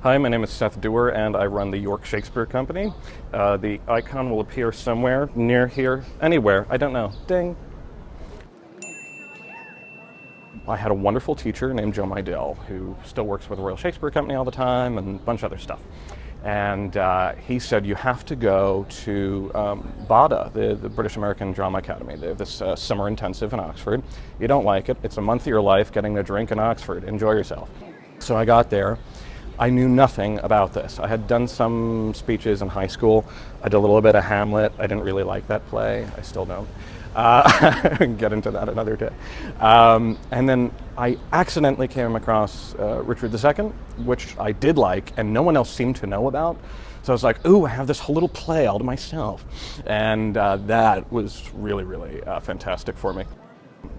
Hi, my name is Seth Duerr and I run the York Shakespeare Company. The icon will appear somewhere near here, anywhere, I don't know. Ding. I had a wonderful teacher named Joe Mydell who still works with the Royal Shakespeare Company all the time and a bunch of other stuff. And he said, you have to go to BADA, the British American Drama Academy. They have this summer intensive in Oxford. You don't like it, it's a month of your life getting a drink in Oxford. Enjoy yourself. So I got there. I knew nothing about this. I had done some speeches in high school. I did a little bit of Hamlet. I didn't really like that play. I still don't. Get into that another day. And then I accidentally came across Richard II, which I did like, and no one else seemed to know about. So I was like, ooh, I have this whole little play all to myself. And that was really, really fantastic for me.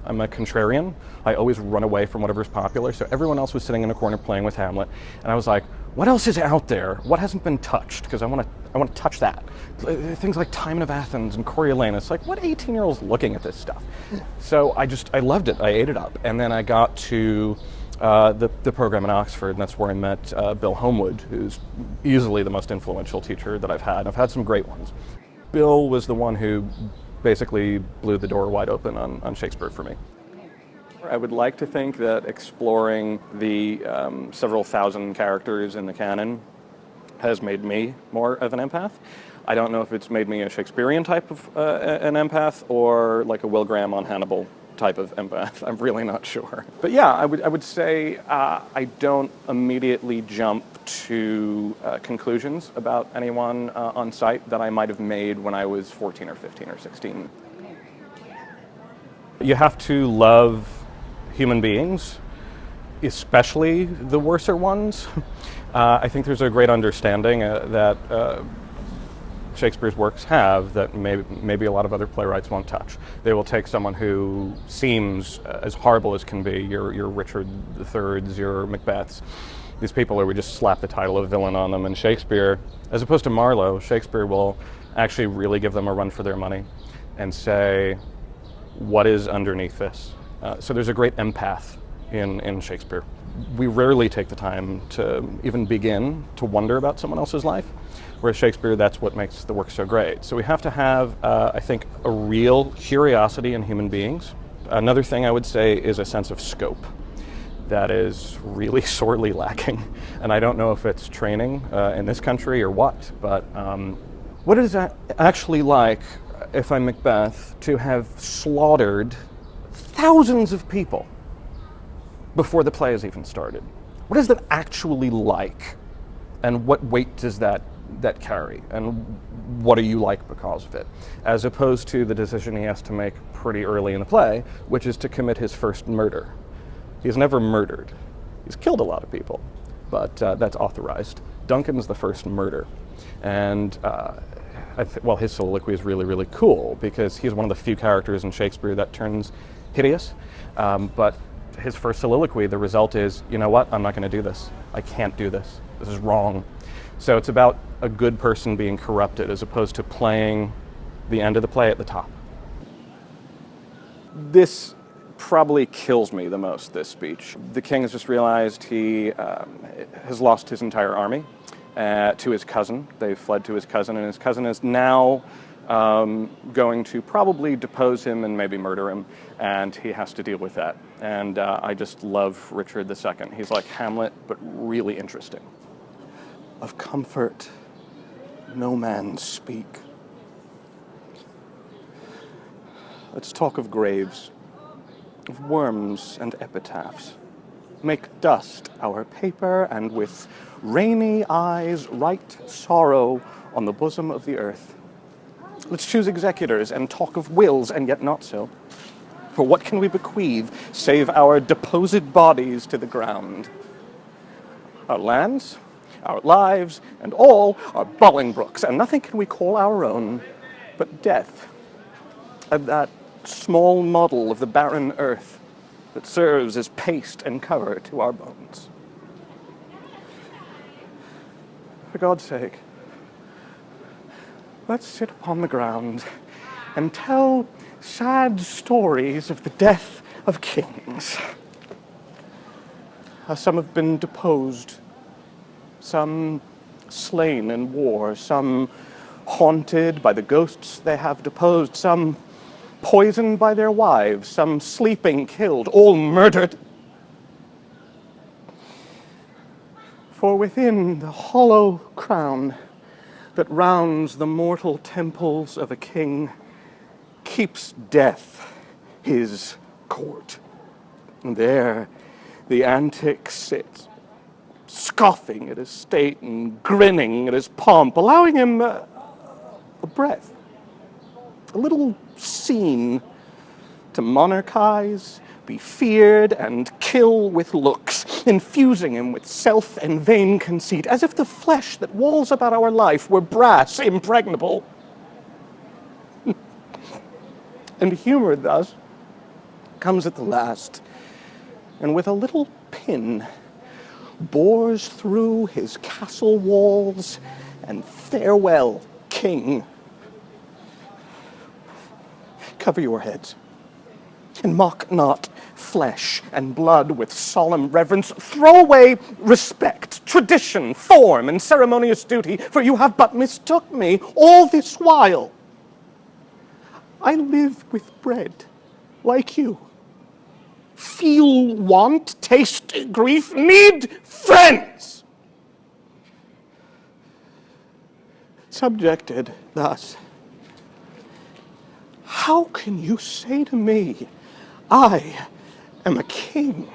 I'm a contrarian. I always run away from whatever's popular. So everyone else was sitting in a corner playing with Hamlet, and I was like, what else is out there? What hasn't been touched? Because I want to touch that. Things like Timon of Athens and Coriolanus. Like, what 18-year-olds looking at this stuff? So I loved it. I ate it up, and then I got to the program in Oxford, and that's where I met Bill Homewood, who's easily the most influential teacher that I've had. I've had some great ones. Bill was the one who basically blew the door wide open on Shakespeare for me. I would like to think that exploring the several thousand characters in the canon has made me more of an empath. I don't know if it's made me a Shakespearean type of an empath or like a Will Graham on Hannibal type of empath. I'm really not sure. But yeah, I would say I don't immediately jump to conclusions about anyone on site that I might have made when I was 14 or 15 or 16. You have to love human beings, especially the worser ones. I think there's a great understanding that Shakespeare's works have that maybe a lot of other playwrights won't touch. They will take someone who seems as horrible as can be, your Richard III's, your Macbeths. These people where we just slap the title of villain on them. And Shakespeare, as opposed to Marlowe, Shakespeare will actually really give them a run for their money and say, what is underneath this? So there's a great empath in Shakespeare. We rarely take the time to even begin to wonder about someone else's life, whereas Shakespeare, that's what makes the work so great. So we have to have, I think, a real curiosity in human beings. Another thing I would say is a sense of scope that is really sorely lacking. And I don't know if it's training in this country or what, but what is that actually like, if I'm Macbeth, to have slaughtered thousands of people before the play has even started? What is that actually like? And what weight does that carry? And what are you like because of it? As opposed to the decision he has to make pretty early in the play, which is to commit his first murder. He's never murdered. He's killed a lot of people, but that's authorized. Duncan's the first murder. And well, his soliloquy is really, really cool because he's one of the few characters in Shakespeare that turns hideous. But his first soliloquy, the result is, you know what, I'm not going to do this. I can't do this. This is wrong. So it's about a good person being corrupted as opposed to playing the end of the play at the top. This probably kills me the most, this speech. The king has just realized he has lost his entire army to his cousin. They've fled to his cousin, and his cousin is now going to probably depose him and maybe murder him, and he has to deal with that. And I just love Richard II. He's like Hamlet, but really interesting. Of comfort, no man speak. Let's talk of graves, of worms and epitaphs. Make dust our paper, and with rainy eyes write sorrow on the bosom of the earth. Let's choose executors and talk of wills, and yet not so. For what can we bequeath, save our deposed bodies to the ground? Our lands, our lives, and all are Bolingbroke's, and nothing can we call our own but death, and that small model of the barren earth that serves as paste and cover to our bones. For God's sake, let's sit upon the ground and tell sad stories of the death of kings. Some have been deposed, some slain in war, some haunted by the ghosts they have deposed, some poisoned by their wives, some sleeping killed, all murdered. For within the hollow crown that rounds the mortal temples of a king keeps death his court. And there the antic sits, scoffing at his state and grinning at his pomp, allowing him a breath, a little scene to monarchize, be feared, and kill with looks, infusing him with self and vain conceit, as if the flesh that walls about our life were brass impregnable. And humor thus comes at the last, and with a little pin bores through his castle walls, and farewell, king. Cover your heads, and mock not flesh and blood with solemn reverence. Throw away respect, tradition, form, and ceremonious duty, for you have but mistook me all this while. I live with bread, like you. Feel want, taste grief, need friends. Subjected thus, how can you say to me, I am a king?